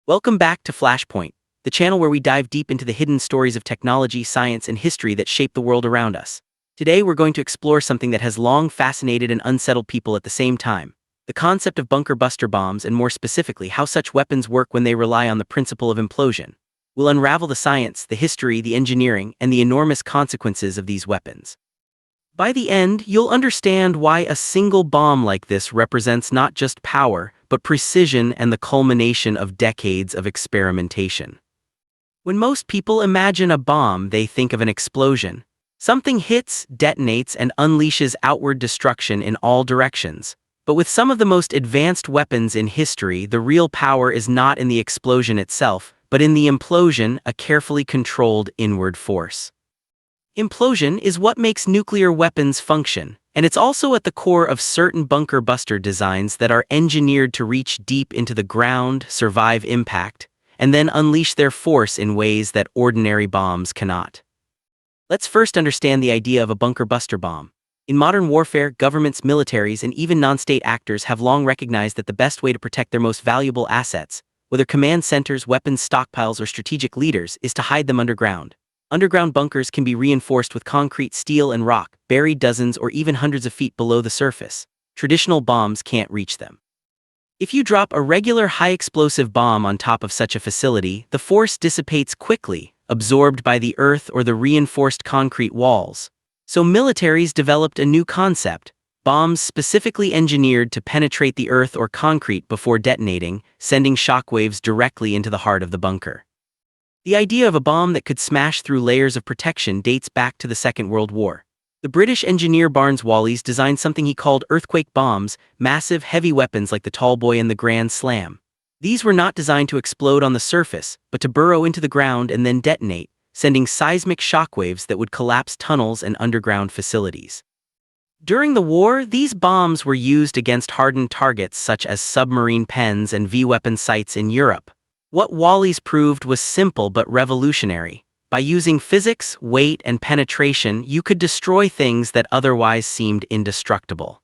Welcome back to Flashpoint, the channel where we dive deep into the hidden stories of technology, science, and history that shape the world around us. Today, we're going to explore something that has long fascinated and unsettled people at the same time: the concept of bunker buster bombs, and more specifically, how such weapons work when they rely on the principle of implosion. We'll unravel the science, the history, the engineering, and the enormous consequences of these weapons. By the end, you'll understand why a single bomb like this represents not just power, but precision and the culmination of decades of experimentation. When most people imagine a bomb, they think of an explosion. Something hits, detonates, and unleashes outward destruction in all directions. But with some of the most advanced weapons in history, the real power is not in the explosion itself, but in the implosion, a carefully controlled inward force. Implosion is what makes nuclear weapons function, and it's also at the core of certain bunker buster designs that are engineered to reach deep into the ground, survive impact, and then unleash their force in ways that ordinary bombs cannot. Let's first understand the idea of a bunker buster bomb. In modern warfare, governments, militaries, and even non-state actors have long recognized that the best way to protect their most valuable assets, whether command centers, weapons stockpiles, or strategic leaders, is to hide them underground. Underground bunkers can be reinforced with concrete, steel, and rock, buried dozens or even hundreds of feet below the surface. Traditional bombs can't reach them. If you drop a regular high-explosive bomb on top of such a facility, the force dissipates quickly, absorbed by the earth or the reinforced concrete walls. So militaries developed a new concept: bombs specifically engineered to penetrate the earth or concrete before detonating, sending shockwaves directly into the heart of the bunker. The idea of a bomb that could smash through layers of protection dates back to the Second World War. The British engineer Barnes Wallis designed something he called earthquake bombs, massive, heavy weapons like the Tall Boy and the Grand Slam. These were not designed to explode on the surface, but to burrow into the ground and then detonate, sending seismic shockwaves that would collapse tunnels and underground facilities. During the war, these bombs were used against hardened targets such as submarine pens and V-weapon sites in Europe. What Wallis proved was simple but revolutionary. By using physics, weight, and penetration, you could destroy things that otherwise seemed indestructible.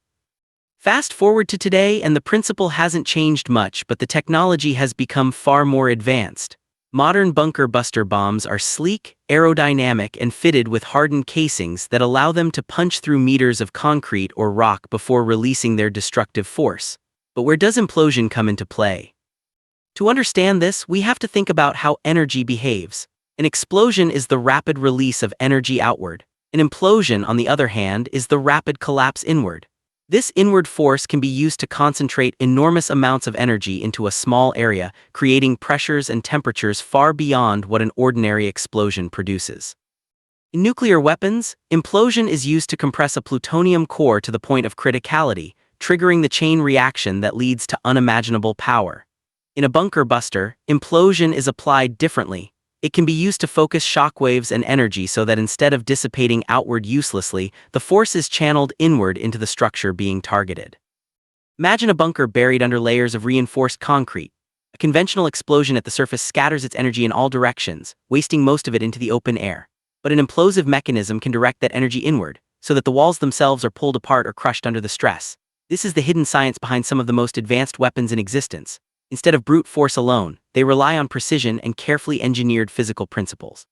Fast forward to today, and the principle hasn't changed much, but the technology has become far more advanced. Modern bunker buster bombs are sleek, aerodynamic, and fitted with hardened casings that allow them to punch through meters of concrete or rock before releasing their destructive force. But where does implosion come into play? To understand this, we have to think about how energy behaves. An explosion is the rapid release of energy outward. An implosion, on the other hand, is the rapid collapse inward. This inward force can be used to concentrate enormous amounts of energy into a small area, creating pressures and temperatures far beyond what an ordinary explosion produces. In nuclear weapons, implosion is used to compress a plutonium core to the point of criticality, triggering the chain reaction that leads to unimaginable power. In a bunker buster, implosion is applied differently. It can be used to focus shockwaves and energy so that instead of dissipating outward uselessly, the force is channeled inward into the structure being targeted. Imagine a bunker buried under layers of reinforced concrete. A conventional explosion at the surface scatters its energy in all directions, wasting most of it into the open air. But an implosive mechanism can direct that energy inward, so that the walls themselves are pulled apart or crushed under the stress. This is the hidden science behind some of the most advanced weapons in existence. Instead of brute force alone, they rely on precision and carefully engineered physical principles.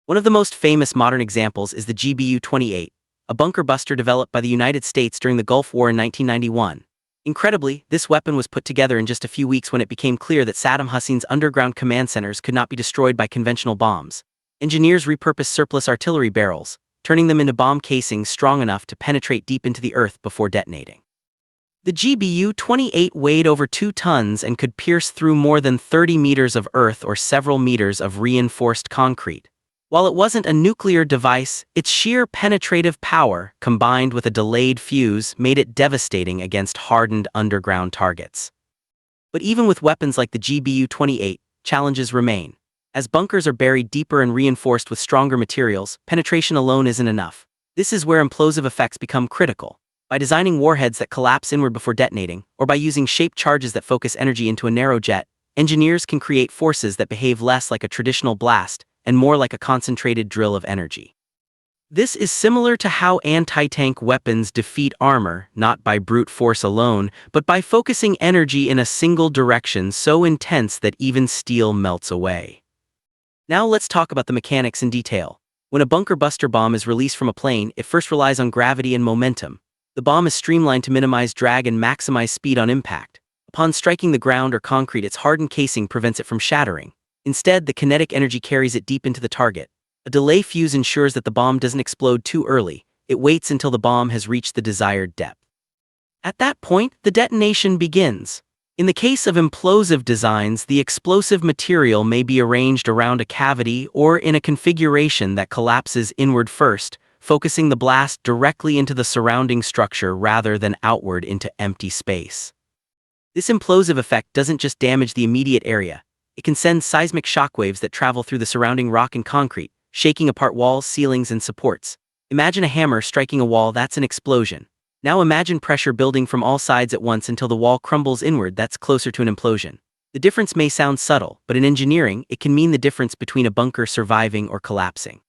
One of the most famous modern examples is the GBU-28, a bunker buster developed by the United States during the Gulf War in 1991. Incredibly, this weapon was put together in just a few weeks when it became clear that Saddam Hussein's underground command centers could not be destroyed by conventional bombs. Engineers repurposed surplus artillery barrels, turning them into bomb casings strong enough to penetrate deep into the earth before detonating. The GBU-28 weighed over 2 tons and could pierce through more than 30 meters of earth or several meters of reinforced concrete. While it wasn't a nuclear device, its sheer penetrative power, combined with a delayed fuse, made it devastating against hardened underground targets. But even with weapons like the GBU-28, challenges remain. As bunkers are buried deeper and reinforced with stronger materials, penetration alone isn't enough. This is where implosive effects become critical. By designing warheads that collapse inward before detonating, or by using shaped charges that focus energy into a narrow jet, engineers can create forces that behave less like a traditional blast and more like a concentrated drill of energy. This is similar to how anti-tank weapons defeat armor, not by brute force alone, but by focusing energy in a single direction so intense that even steel melts away. Now let's talk about the mechanics in detail. When a bunker buster bomb is released from a plane, it first relies on gravity and momentum. The bomb is streamlined to minimize drag and maximize speed on impact. Upon striking the ground or concrete, its hardened casing prevents it from shattering. Instead, the kinetic energy carries it deep into the target. A delay fuse ensures that the bomb doesn't explode too early. It waits until the bomb has reached the desired depth. At that point, the detonation begins. In the case of implosive designs, the explosive material may be arranged around a cavity or in a configuration that collapses inward first, focusing the blast directly into the surrounding structure rather than outward into empty space. This implosive effect doesn't just damage the immediate area. It can send seismic shockwaves that travel through the surrounding rock and concrete, shaking apart walls, ceilings, and supports. Imagine a hammer striking a wall. That's an explosion. Now imagine pressure building from all sides at once until the wall crumbles inward. That's closer to an implosion. The difference may sound subtle, but in engineering, it can mean the difference between a bunker surviving or collapsing.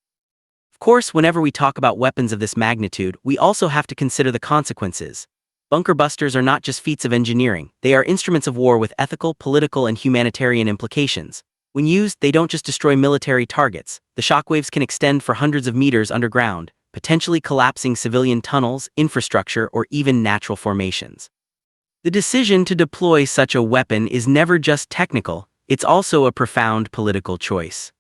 Of course, whenever we talk about weapons of this magnitude, we also have to consider the consequences. Bunker busters are not just feats of engineering, they are instruments of war with ethical, political, and humanitarian implications. When used, they don't just destroy military targets. The shockwaves can extend for hundreds of meters underground, potentially collapsing civilian tunnels, infrastructure, or even natural formations. The decision to deploy such a weapon is never just technical, it's also a profound political choice.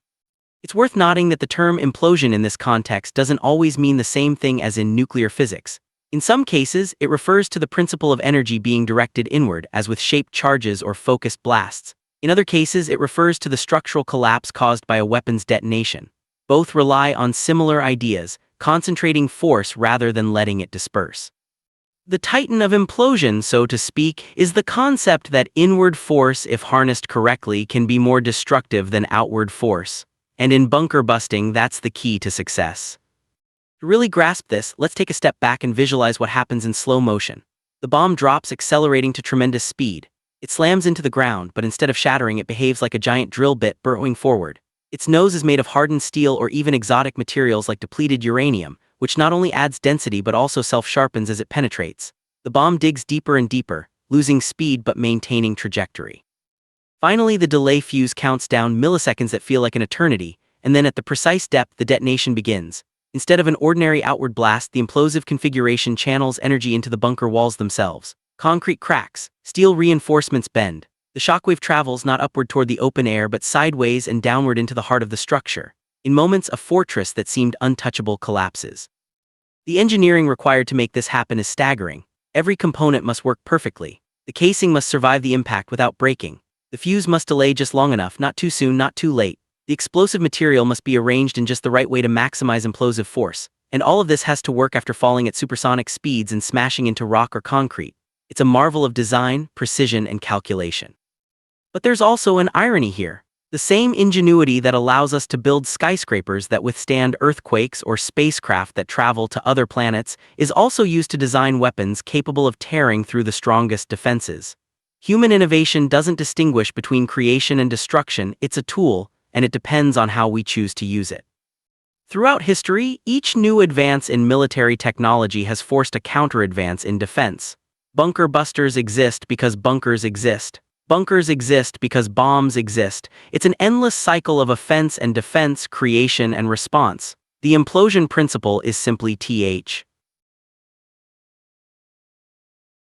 It's worth noting that the term implosion in this context doesn't always mean the same thing as in nuclear physics. In some cases, it refers to the principle of energy being directed inward, as with shaped charges or focused blasts. In other cases, it refers to the structural collapse caused by a weapon's detonation. Both rely on similar ideas, concentrating force rather than letting it disperse. The titan of implosion, so to speak, is the concept that inward force, if harnessed correctly, can be more destructive than outward force. And in bunker busting, that's the key to success. To really grasp this, let's take a step back and visualize what happens in slow motion. The bomb drops, accelerating to tremendous speed. It slams into the ground, but instead of shattering, it behaves like a giant drill bit burrowing forward. Its nose is made of hardened steel or even exotic materials like depleted uranium, which not only adds density but also self-sharpens as it penetrates. The bomb digs deeper and deeper, losing speed but maintaining trajectory. Finally, the delay fuse counts down milliseconds that feel like an eternity, and then at the precise depth, the detonation begins. Instead of an ordinary outward blast, the implosive configuration channels energy into the bunker walls themselves. Concrete cracks, steel reinforcements bend. The shockwave travels not upward toward the open air but sideways and downward into the heart of the structure. In moments, a fortress that seemed untouchable collapses. The engineering required to make this happen is staggering. Every component must work perfectly. The casing must survive the impact without breaking. The fuse must delay just long enough, not too soon, not too late. The explosive material must be arranged in just the right way to maximize implosive force. And all of this has to work after falling at supersonic speeds and smashing into rock or concrete. It's a marvel of design, precision, and calculation. But there's also an irony here. The same ingenuity that allows us to build skyscrapers that withstand earthquakes or spacecraft that travel to other planets is also used to design weapons capable of tearing through the strongest defenses. Human innovation doesn't distinguish between creation and destruction, it's a tool, and it depends on how we choose to use it. Throughout history, each new advance in military technology has forced a counter-advance in defense. Bunker busters exist because bunkers exist. Bunkers exist because bombs exist. It's an endless cycle of offense and defense, creation and response. The implosion principle is simply th.